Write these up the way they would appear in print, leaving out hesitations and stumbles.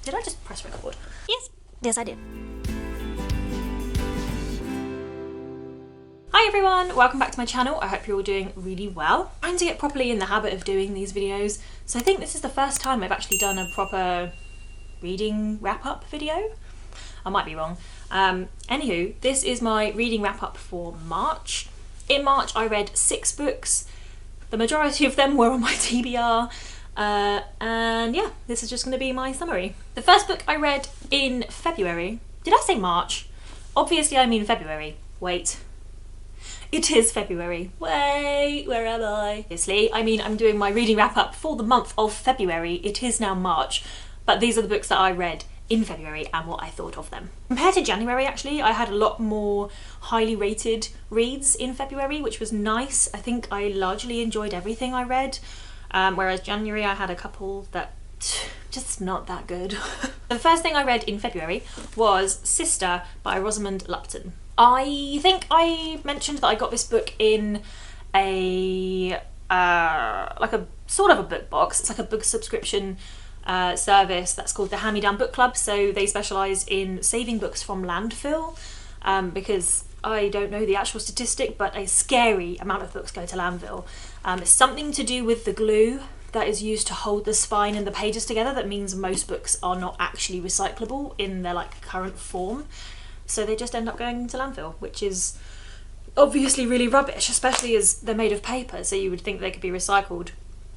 Did I just press record? Yes I did. Hi everyone, welcome back to my channel. I hope you're all doing really well. I'm trying to get properly in the habit of doing these videos, so I think this is the first time I've actually done a proper reading wrap-up video. I might be wrong. Anywho, this is my reading wrap-up for March. In March I read 6 books. The majority of them were on my TBR. And yeah, this is just going to be my summary. The first book I read in February. Did I say March? Obviously I mean February. Wait. It is February. Wait, where am I? Obviously, I mean I'm doing my reading wrap up for the month of February. It is now March, but these are the books that I read in February and what I thought of them. Compared to January, actually, I had a lot more highly rated reads in February, which was nice. I think I largely enjoyed everything I read. Whereas January I had a couple that just not that good. The first thing I read in February was Sister by Rosamund Lupton. I think I mentioned that I got this book in a like a sort of a book box. It's like a book subscription service that's called the Hand-Me-Down Book Club. So they specialise in saving books from landfill because I don't know the actual statistic, but a scary amount of books go to landfill. It's something to do with the glue that is used to hold the spine and the pages together. That means most books are not actually recyclable in their like current form. So they just end up going to landfill, which is obviously really rubbish, especially as they're made of paper, so you would think they could be recycled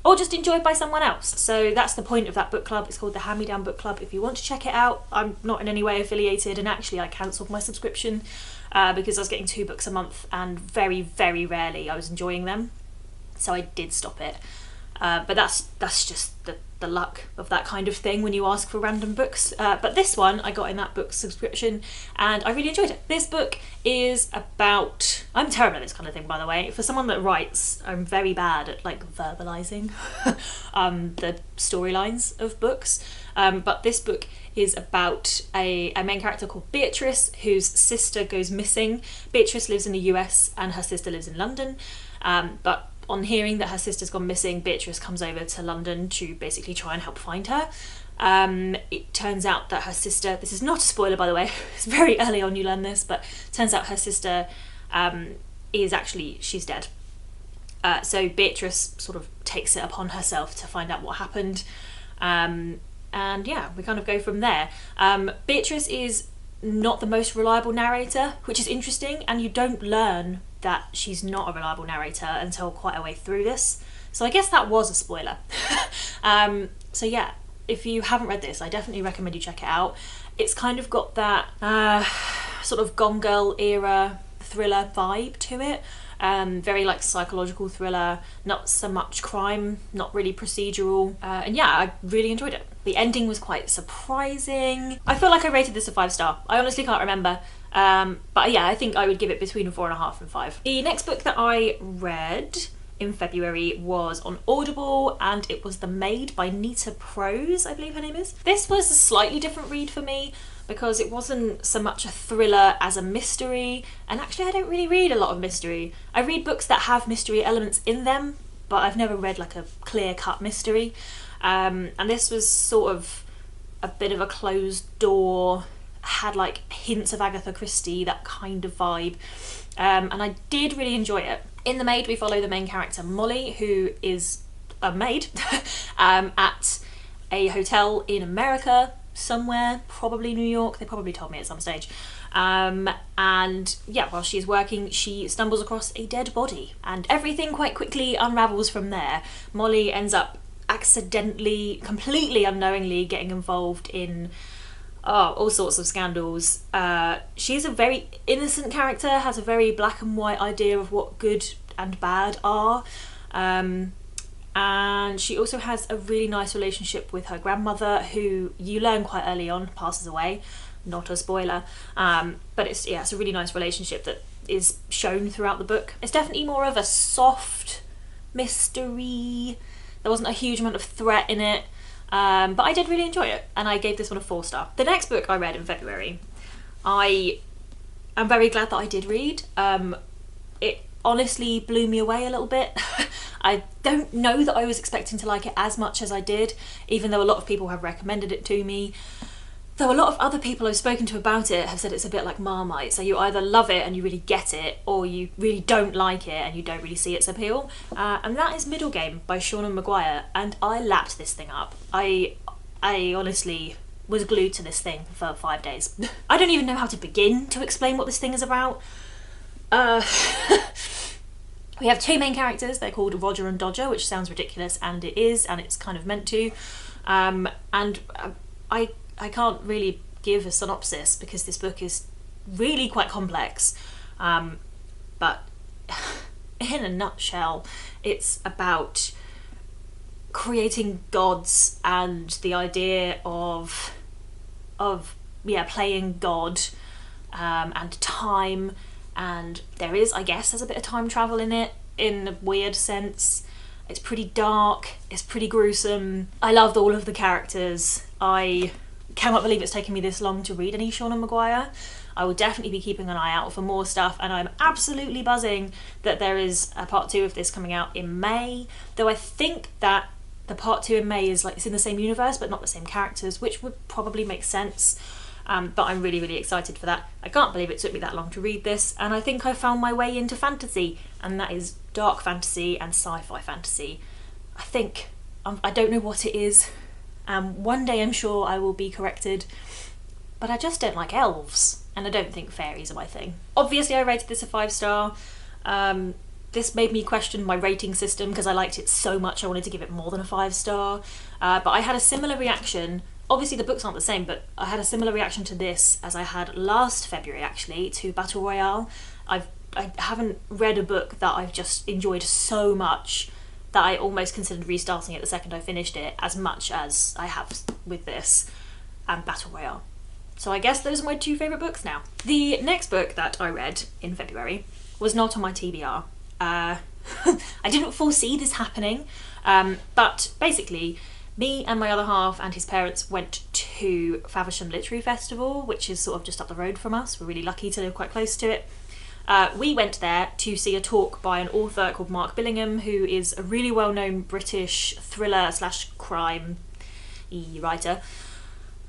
or just enjoyed by someone else. So that's the point of that book club. It's called the Hand-Me-Down Book Club. If you want to check it out, I'm not in any way affiliated, and actually I cancelled my subscription because I was getting 2 books a month and very, very rarely I was enjoying them. So I did stop it. But that's just the luck of that kind of thing when you ask for random books. But this one I got in that book subscription and I really enjoyed it. This book is about... I'm terrible at this kind of thing, by the way. For someone that writes, I'm very bad at like verbalising the storylines of books. But this book is about a main character called Beatrice, whose sister goes missing. Beatrice lives in the US and her sister lives in London. But on hearing that her sister's gone missing, Beatrice comes over to London to basically try and help find her. It turns out that her sister, this is not a spoiler by the way, it's very early on you learn this, but turns out her sister she's dead. So Beatrice sort of takes it upon herself to find out what happened. And yeah, we kind of go from there. Beatrice is not the most reliable narrator, which is interesting, and you don't learn that she's not a reliable narrator until quite a way through this. So I guess that was a spoiler. So yeah, if you haven't read this, I definitely recommend you check it out. It's kind of got that sort of Gone Girl era thriller vibe to it. Very like psychological thriller, not so much crime, not really procedural. And yeah, I really enjoyed it. The ending was quite surprising. I feel like I rated this a 5-star. I honestly can't remember. But yeah, I think I would give it between a 4.5 and 5. The next book that I read in February was on Audible, and it was The Maid by Nita Prose, I believe her name is. This was a slightly different read for me because it wasn't so much a thriller as a mystery, and actually I don't really read a lot of mystery. I read books that have mystery elements in them, but I've never read like a clear-cut mystery. And this was sort of a bit of a closed door, had like hints of Agatha Christie, that kind of vibe. And I did really enjoy it. In The Maid we follow the main character Molly, who is a maid at a hotel in America somewhere, probably New York. They probably told me at some stage. And yeah, while she's working, she stumbles across a dead body and everything quite quickly unravels from there. Molly ends up accidentally, completely unknowingly getting involved in all sorts of scandals. She's a very innocent character, has a very black and white idea of what good and bad are. And she also has a really nice relationship with her grandmother, who you learn quite early on passes away. Not a spoiler. But it's a really nice relationship that is shown throughout the book. It's definitely more of a soft mystery. There wasn't a huge amount of threat in it. But I did really enjoy it, and I gave this one a 4-star. The next book I read in February, I am very glad that I did read. It honestly blew me away a little bit. I don't know that I was expecting to like it as much as I did, even though a lot of people have recommended it to me. Though a lot of other people I've spoken to about it have said it's a bit like Marmite, so you either love it and you really get it, or you really don't like it and you don't really see its appeal. And that is Middle Game by Seanan McGuire, and I lapped this thing up. I honestly was glued to this thing for 5 days. I don't even know how to begin to explain what this thing is about. We have two main characters. They're called Roger and Dodger, which sounds ridiculous, and it is, and it's kind of meant to. I can't really give a synopsis because this book is really quite complex. But in a nutshell, it's about creating gods and the idea of playing God, and time, and there is, I guess, there's a bit of time travel in it in a weird sense. It's pretty dark, it's pretty gruesome. I loved all of the characters. I cannot believe it's taken me this long to read any Seanan McGuire. I will definitely be keeping an eye out for more stuff, and I'm absolutely buzzing that there is a part 2 of this coming out in May, though I think that the part 2 in May is like it's in the same universe but not the same characters, which would probably make sense. But I'm really, really excited for that. I can't believe it took me that long to read this, and I think I found my way into fantasy, and that is dark fantasy and sci-fi fantasy. I think, I don't know what it is. One day I'm sure I will be corrected, but I just don't like elves, and I don't think fairies are my thing. Obviously I rated this a 5-star. This made me question my rating system because I liked it so much I wanted to give it more than a 5-star. But I had a similar reaction. Obviously the books aren't the same, but I had a similar reaction to this as I had last February actually to Battle Royale. I haven't read a book that I've just enjoyed so much that I almost considered restarting it the second I finished it, as much as I have with this and Battle Royale. So I guess those are my 2 favourite books now. The next book that I read in February was not on my TBR. I didn't foresee this happening, but basically me and my other half and his parents went to Faversham Literary Festival, which is sort of just up the road from us. We're really lucky to live quite close to it. We went there to see a talk by an author called Mark Billingham, who is a really well-known British thriller / crime writer,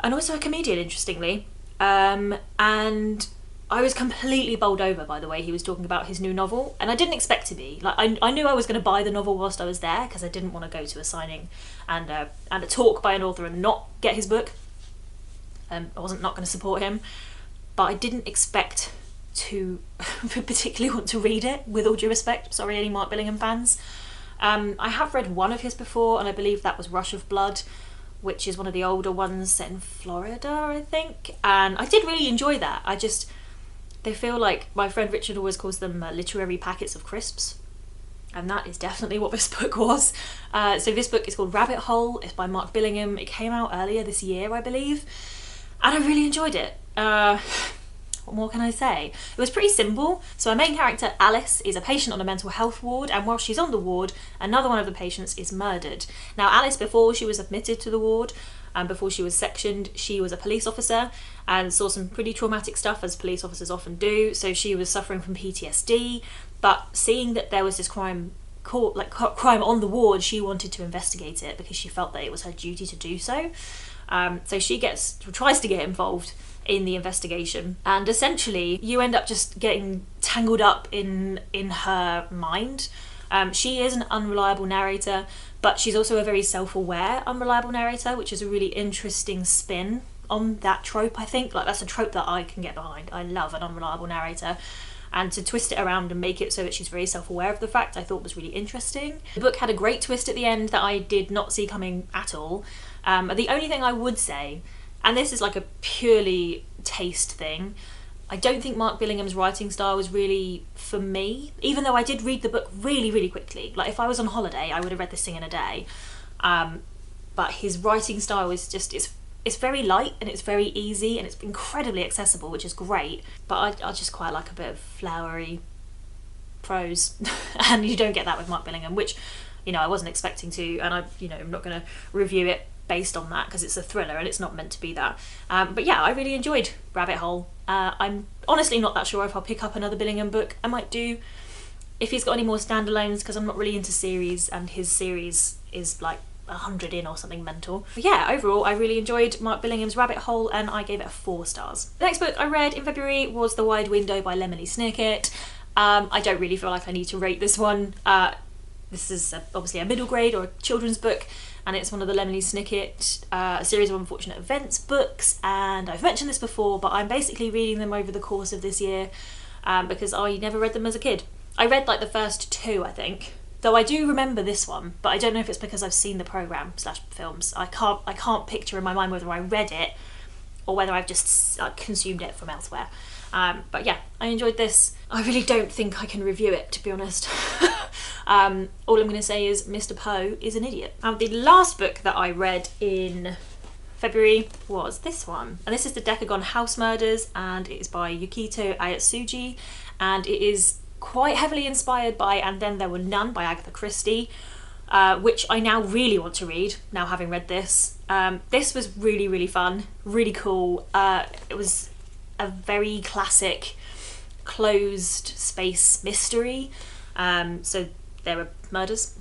and also a comedian, interestingly. And I was completely bowled over by the way he was talking about his new novel, and I didn't expect to be. Like, I knew I was going to buy the novel whilst I was there because I didn't want to go to a signing and a talk by an author and not get his book. I wasn't not going to support him, but I didn't expect to particularly want to read it, with all due respect. Sorry, any Mark Billingham fans. I have read one of his before, and I believe that was Rush of Blood, which is one of the older ones set in Florida, I think, and I did really enjoy that. They feel like, my friend Richard always calls them literary packets of crisps, and that is definitely what this book was. So this book is called Rabbit Hole. It's by Mark Billingham. It came out earlier this year, I believe, and I really enjoyed it. What more can I say? It was pretty simple. So our main character, Alice, is a patient on a mental health ward, and while she's on the ward, another one of the patients is murdered. Now Alice, before she was admitted to the ward, and before she was sectioned, she was a police officer and saw some pretty traumatic stuff, as police officers often do. So she was suffering from PTSD, but seeing that there was this crime on the ward, she wanted to investigate it because she felt that it was her duty to do so. So she tries to get involved in the investigation, and essentially you end up just getting tangled up in her mind. She is an unreliable narrator, but she's also a very self-aware unreliable narrator, which is a really interesting spin on that trope, I think. Like, that's a trope that I can get behind. I love an unreliable narrator, and to twist it around and make it so that she's very self-aware of the fact, I thought was really interesting. The book had a great twist at the end that I did not see coming at all. The only thing I would say, and this is like a purely taste thing, I don't think Mark Billingham's writing style was really for me, even though I did read the book really, really quickly. Like, if I was on holiday, I would have read this thing in a day. But his writing style is just, it's very light and it's very easy and it's incredibly accessible, which is great. But I just quite like a bit of flowery prose, and you don't get that with Mark Billingham, which, you know, I wasn't expecting to, and I'm not going to review it based on that because it's a thriller and it's not meant to be that. But yeah, I really enjoyed Rabbit Hole. I'm honestly not that sure if I'll pick up another Billingham book. I might do. if he's got any more standalones, because I'm not really into series, and his series is like 100 in or something mental. But yeah, overall I really enjoyed Mark Billingham's Rabbit Hole, and I gave it 4 stars. The next book I read in February was The Wide Window by Lemony Snicket. I don't really feel like I need to rate this one. This is obviously a middle grade or a children's book, and it's one of the Lemony Snicket A Series of Unfortunate Events books, and I've mentioned this before, but I'm basically reading them over the course of this year because I never read them as a kid. I read like the first 2, I think, though I do remember this one, but I don't know if it's because I've seen the programme / films. I can't picture in my mind whether I read it or whether I've just consumed it from elsewhere. But yeah, I enjoyed this. I really don't think I can review it, to be honest. All I'm going to say is Mr. Poe is an idiot. The last book that I read in February was this one, and this is The Decagon House Murders, and it is by Yukito Ayatsuji, and it is quite heavily inspired by And Then There Were None by Agatha Christie, which I now really want to read, now having read this. This was really, really fun, really cool. It was a very classic closed space mystery. So there were murders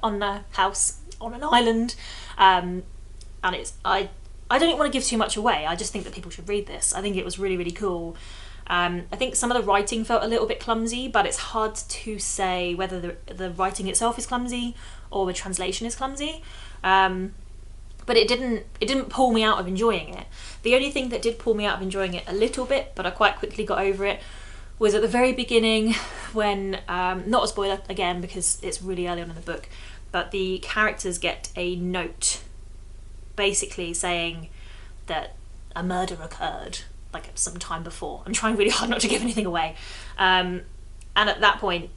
on a house on an island, and it's I don't want to give too much away. I just think that people should read this. I think it was really, really cool. I think some of the writing felt a little bit clumsy, but it's hard to say whether the writing itself is clumsy or the translation is clumsy. But it didn't pull me out of enjoying it. The only thing that did pull me out of enjoying it a little bit, but I quite quickly got over it, was at the very beginning when, not a spoiler again because it's really early on in the book, but the characters get a note basically saying that a murder occurred like some time before. I'm trying really hard not to give anything away. And at that point,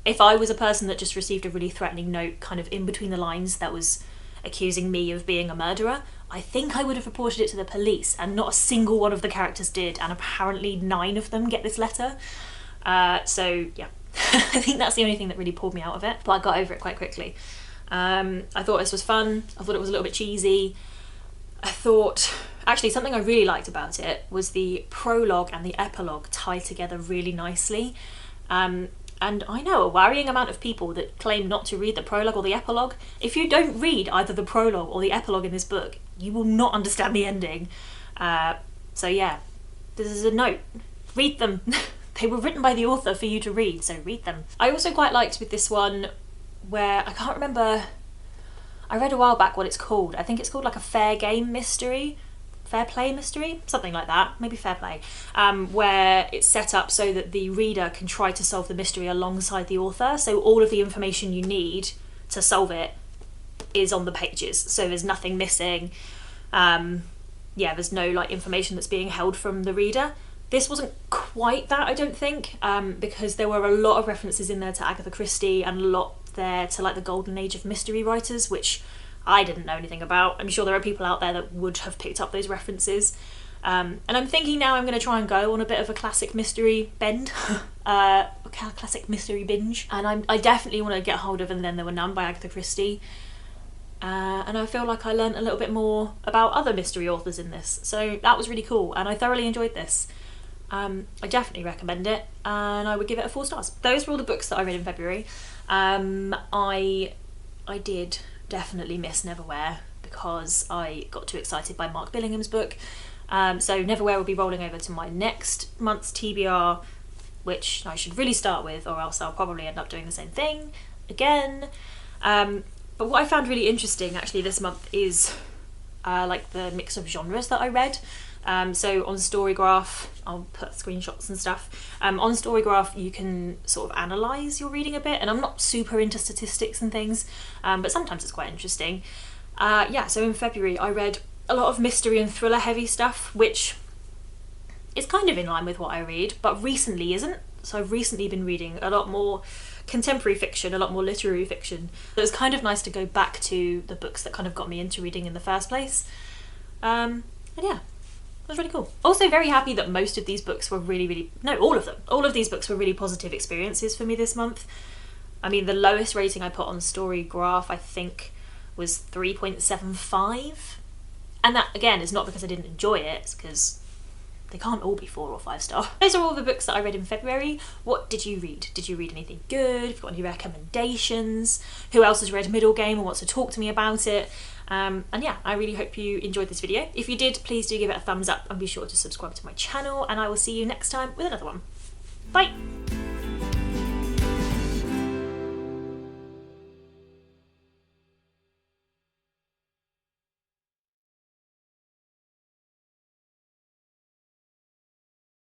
if I was a person that just received a really threatening note kind of in between the lines that was accusing me of being a murderer, I think I would have reported it to the police, and not a single one of the characters did, and apparently 9 of them get this letter. So yeah, I think that's the only thing that really pulled me out of it, but I got over it quite quickly. I thought this was fun. I thought it was a little bit cheesy. I thought, actually, something I really liked about it was the prologue and the epilogue tie together really nicely. And I know a worrying amount of people that claim not to read the prologue or the epilogue. If you don't read either the prologue or the epilogue in this book, you will not understand the ending. So yeah, this is a note. Read them. They were written by the author for you to read, so read them. I also quite liked with this one where, I can't remember, I read a while back what it's called. I think it's called like a fair game mystery. Fair play mystery, something like that, maybe fair play, where it's set up so that the reader can try to solve the mystery alongside the author, so all of the information you need to solve it is on the pages, so there's nothing missing. Yeah, there's no like information that's being held from the reader. This wasn't quite that, I don't think, because there were a lot of references in there to Agatha Christie and a lot there to like the golden age of mystery writers, which I didn't know anything about. I'm sure there are people out there that would have picked up those references. And I'm thinking now I'm going to try and go on a bit of a classic mystery bend, classic mystery binge. And I definitely want to get hold of And Then There Were None by Agatha Christie. And I feel like I learnt a little bit more about other mystery authors in this. So that was really cool, and I thoroughly enjoyed this. I definitely recommend it, and I would give it 4 stars. Those were all the books that I read in February. I did definitely miss Neverwhere because I got too excited by Mark Billingham's book. So Neverwhere will be rolling over to my next month's TBR, which I should really start with, or else I'll probably end up doing the same thing again. But what I found really interesting actually this month is like the mix of genres that I read. So on Storygraph, I'll put screenshots and stuff. On Storygraph you can sort of analyse your reading a bit, and I'm not super into statistics and things, but sometimes it's quite interesting. Yeah, so in February I read a lot of mystery and thriller heavy stuff, which is kind of in line with what I read, but recently isn't. So I've recently been reading a lot more contemporary fiction, a lot more literary fiction. So it's kind of nice to go back to the books that kind of got me into reading in the first place. And yeah, it was really cool. Also very happy that most of these books were all of them. All of these books were really positive experiences for me this month. I mean, the lowest rating I put on Storygraph, I think, was 3.75. And that, again, is not because I didn't enjoy it, it's because they can't all be 4 or 5 star. Those are all the books that I read in February. What did you read? Did you read anything good? Have you got any recommendations? Who else has read Middle Game and wants to talk to me about it? And yeah, I really hope you enjoyed this video. If you did, please do give it a thumbs up and be sure to subscribe to my channel, and I will see you next time with another one. Bye!